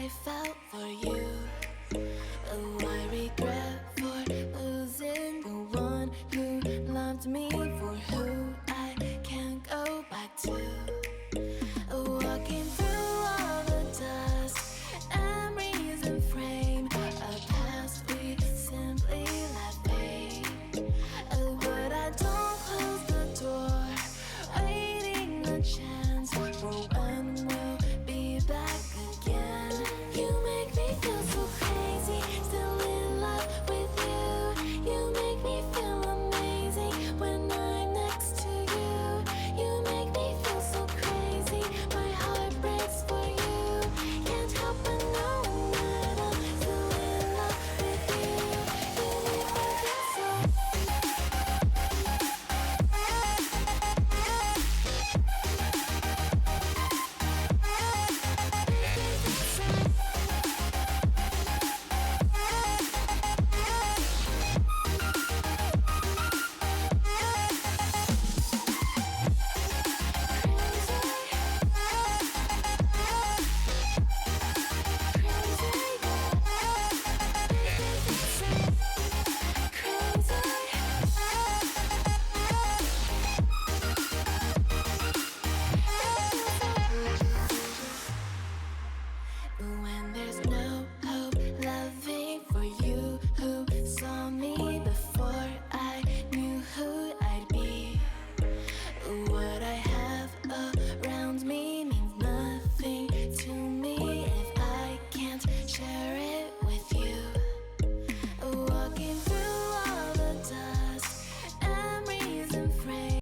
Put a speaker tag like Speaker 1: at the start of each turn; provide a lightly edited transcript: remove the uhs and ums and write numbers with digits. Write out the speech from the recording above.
Speaker 1: I felt for you. Oh, I regret for losing the one who loved me, for who I can't go back to. Walking through all the dust, memories and frame, a past we simply let fade. Oh, but I don't close the door, waiting a chance for when we'll be back again. You make me feel so crazy, still in love with you. You make me feel amazing when I'm next to you. You make me feel so crazy, my heart breaks for you. Can't help but know that I'm still in love with you. You make me feel so. When there's no hope loving for you, who saw me before I knew who I'd be. What I have around me means nothing to me if I can't share it.